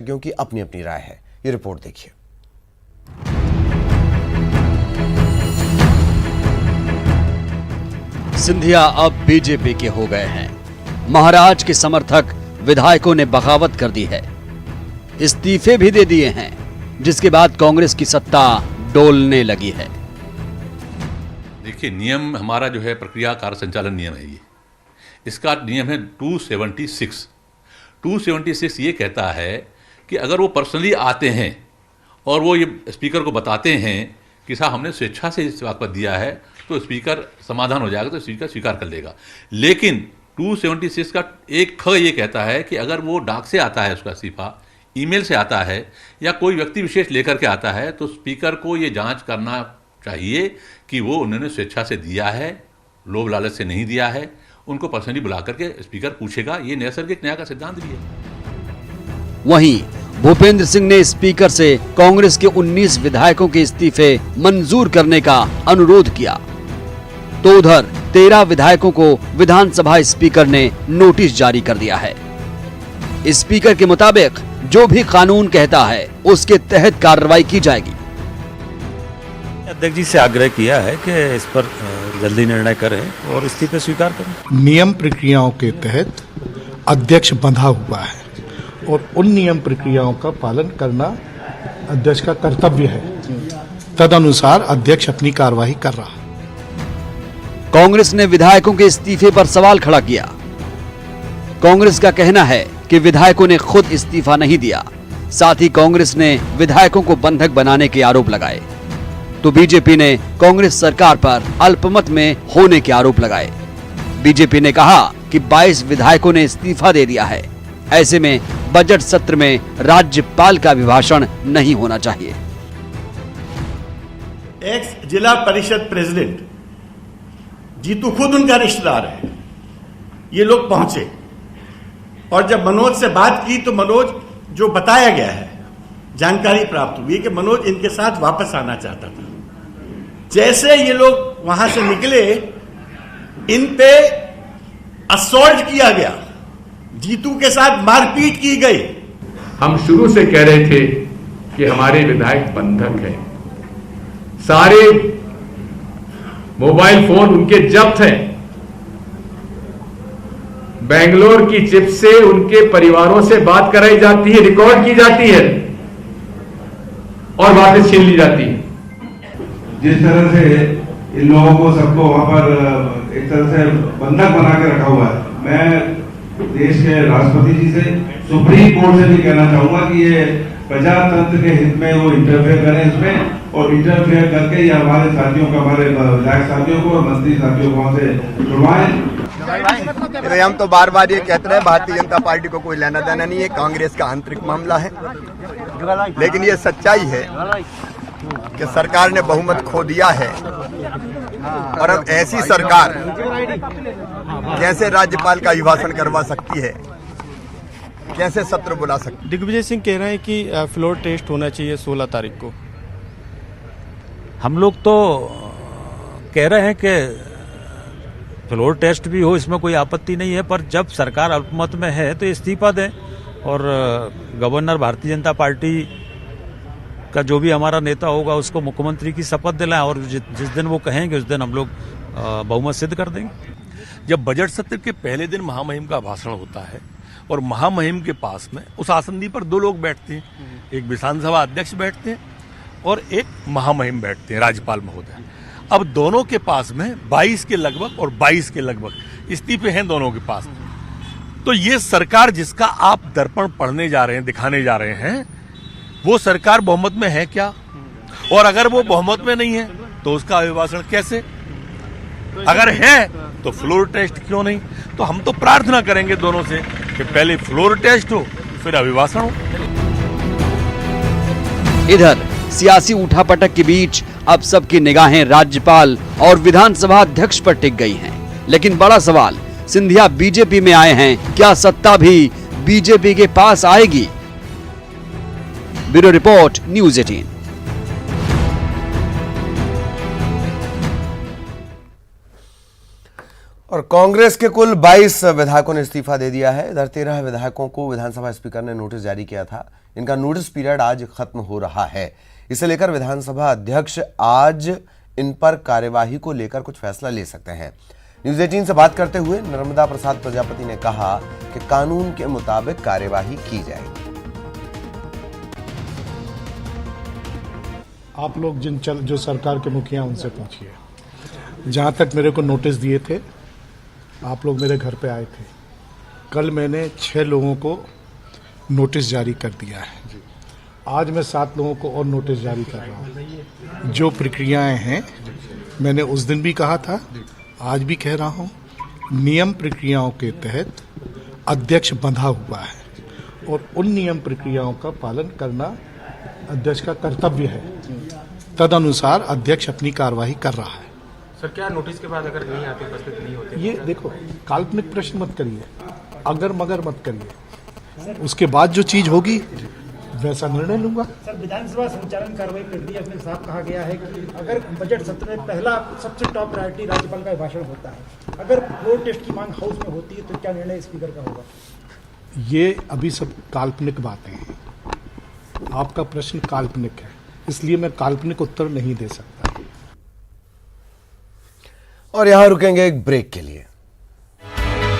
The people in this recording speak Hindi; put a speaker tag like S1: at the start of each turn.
S1: क्योंकि अपनी अपनी राय है। ये रिपोर्ट देखिए।
S2: सिंधिया अब बीजेपी के हो गए हैं। महाराज के समर्थक विधायकों ने बगावत कर दी है, इस्तीफे भी दे दिए हैं, जिसके बाद कांग्रेस की सत्ता डोलने लगी है।
S3: देखिए, नियम हमारा जो है प्रक्रिया कार्य संचालन नियम है, इसका नियम है 276 ये कहता है कि अगर वो पर्सनली आते हैं और वो ये स्पीकर को बताते हैं कि साहब हमने स्वेच्छा से इस वाक़ दिया है, तो स्पीकर समाधान हो जाएगा, तो स्पीकर स्वीकार कर लेगा। लेकिन 276 का एक ख ये कहता है कि अगर वो डाक से आता है, उसका इस्तीफा ईमेल से आता है या कोई व्यक्ति विशेष लेकर के आता है, तो स्पीकर को ये जांच करना चाहिए कि वो उन्होंने स्वेच्छा से दिया है, लोभ लालच से नहीं दिया है। उनको पर्सनली बुला करके स्पीकर पूछेगा। ये नैसर्गिक न्याय का सिद्धांत भी है।
S2: वहीं भूपेंद्र सिंह ने स्पीकर से कांग्रेस के 19 विधायकों के इस्तीफे मंजूर करने का अनुरोध किया, तो उधर 13 विधायकों को विधानसभा स्पीकर ने नोटिस जारी कर दिया है। स्पीकर के मुताबिक जो भी कानून कहता है उसके तहत कार्रवाई की जाएगी।
S4: अध्यक्ष जी से आग्रह किया है कि इस पर जल्दी निर्णय करें और इस्तीफे स्वीकार करें।
S5: नियम प्रक्रियाओं के तहत अध्यक्ष बंधा हुआ है और उन नियम प्रक्रियाओं का पालन करना अध्यक्ष का कर्तव्य है। तदनुसार अध्यक्ष अपनी कार्रवाई कर रहा है।
S2: कांग्रेस ने विधायकों के इस्तीफे पर सवाल खड़ा किया। कांग्रेस का कहना है कि विधायकों ने खुद इस्तीफा नहीं दिया, साथ ही कांग्रेस ने विधायकों को बंधक बनाने के आरोप लगाए। तो बीजेपी ने कांग्रेस सरकार पर अल्पमत में होने के आरोप लगाए। बीजेपी ने कहा कि 22 विधायकों ने इस्तीफा दे दिया है, ऐसे में बजट सत्र में राज्यपाल का अभिभाषण नहीं होना चाहिए।
S6: एक्स जिला परिषद प्रेसिडेंट जीतू खुद उनका रिश्तेदार है। ये लोग पहुंचे और जब मनोज से बात की तो मनोज, जो बताया गया है, जानकारी प्राप्त हुई कि मनोज इनके साथ वापस आना चाहता था। जैसे ये लोग वहां से निकले, इन पे असॉल्ट किया गया, जीतू के साथ मारपीट की गई।
S7: हम शुरू से कह रहे थे कि हमारे विधायक बंधक हैं, सारे मोबाइल फोन उनके जब्त हैं, बेंगलोर की चिप से उनके परिवारों से बात कराई जाती है, रिकॉर्ड की जाती है और वापस छीन ली जाती है।
S8: जिस तरह से इन लोगों को सबको वहां पर एक तरह से बंधक बना के रखा हुआ है, मैं देश के राष्ट्रपति जी से, सुप्रीम कोर्ट से भी कहना चाहूंगा कि ये प्रजातंत्र के हित में वो इंटरफेयर करें इसमें, और इंटरफेयर करके ये हमारे साथियों को, हमारे विधायक साथियों को और मंत्री साथियों को वहां से छुड़वाएं।
S9: हम तो बार बार ये कहते रहे भारतीय जनता पार्टी को कोई लेना देना नहीं है, कांग्रेस का आंतरिक मामला है। लेकिन ये सच्चाई है कि सरकार ने बहुमत खो दिया है और अब ऐसी सरकार कैसे राज्यपाल का अभिभाषण करवा सकती है, कैसे सत्र बुला सकती है।
S10: दिग्विजय सिंह कह रहे हैं कि फ्लोर टेस्ट होना चाहिए 16 तारीख को।
S4: हम लोग तो कह रहे हैं कि फ्लोर टेस्ट भी हो, इसमें कोई आपत्ति नहीं है, पर जब सरकार अल्पमत में है तो इस्तीफा दें और गवर्नर भारतीय जनता पार्टी का जो भी हमारा नेता होगा उसको मुख्यमंत्री की शपथ दिलाएं और जिस दिन वो कहेंगे उस दिन हम लोग बहुमत सिद्ध कर देंगे।
S11: जब बजट सत्र के पहले दिन महामहिम का भाषण होता है और महामहिम के पास में उस आसंदी पर 2 लोग बैठते हैं, एक विधानसभा अध्यक्ष बैठते हैं और एक महामहिम बैठते हैं, राज्यपाल महोदय। अब दोनों के पास में 22 के लगभग और 22 के लगभग इस्तीफे हैं दोनों के पास। तो ये सरकार जिसका आप दर्पण पढ़ने जा रहे हैं, दिखाने जा रहे हैं, वो सरकार बहुमत में है क्या? और अगर वो बहुमत में नहीं है तो उसका अभिभाषण कैसे? अगर है तो फ्लोर टेस्ट क्यों नहीं? तो हम तो प्रार्थना करेंगे दोनों से कि पहले फ्लोर टेस्ट हो, फिर अभिभाषण हो।
S2: इधर सियासी उठापटक के बीच अब सबकी निगाहें राज्यपाल और विधानसभा अध्यक्ष पर टिक गई हैं। लेकिन बड़ा सवाल, सिंधिया बीजेपी में आए हैं, क्या सत्ता भी बीजेपी के पास आएगी? Bureau report, news 18।
S1: और कांग्रेस के कुल 22 विधायकों ने इस्तीफा दे दिया है। इधर 13 विधायकों को विधानसभा स्पीकर ने नोटिस जारी किया था इनका नोटिस पीरियड आज खत्म हो रहा है। इसे लेकर विधानसभा अध्यक्ष आज इन पर कार्यवाही को लेकर कुछ फैसला ले सकते हैं। न्यूज़ 18 से बात करते हुए नर्मदा प्रसाद प्रजापति ने कहा कि कानून के मुताबिक कार्यवाही की जाएगी।
S5: आप लोग जो सरकार के मुखिया उनसे पूछिए। जहां तक मेरे को नोटिस दिए थे, आप लोग मेरे घर पे आए थे। कल मैंने 6 लोगों को नोटिस जारी कर दिया है। आज मैं 7 लोगों को और नोटिस जारी कर रहा हूँ। जो प्रक्रियाएं हैं, मैंने उस दिन भी कहा था, आज भी कह रहा हूँ, नियम प्रक्रियाओं के तहत अध्यक्ष बंधा हुआ है और उन नियम प्रक्रियाओं का पालन करना अध्यक्ष का कर्तव्य है। तदनुसार अध्यक्ष अपनी कार्रवाई कर रहा है।
S10: सर, क्या नोटिस के बाद अगर नहीं आते, उपस्थित नहीं होते?
S5: ये देखो, काल्पनिक प्रश्न मत करिए, अगर मगर मत करिए। उसके बाद जो चीज होगी वैसा निर्णय लूंगा।
S12: सर, विधानसभा संचालन कार्रवाई प्रक्रिया में साफ कहा गया है कि अगर बजट सत्र में पहला सबसे टॉप प्रायोरिटी राज्यपाल का भाषण होता है, अगर फ्लोर टेस्ट की मांग हाउस में होती है तो क्या निर्णय स्पीकर का होगा?
S5: ये अभी सब काल्पनिक बातें हैं। आपका प्रश्न काल्पनिक है, इसलिए मैं काल्पनिक उत्तर नहीं दे सकता।
S1: और यहां रुकेंगे एक ब्रेक के लिए।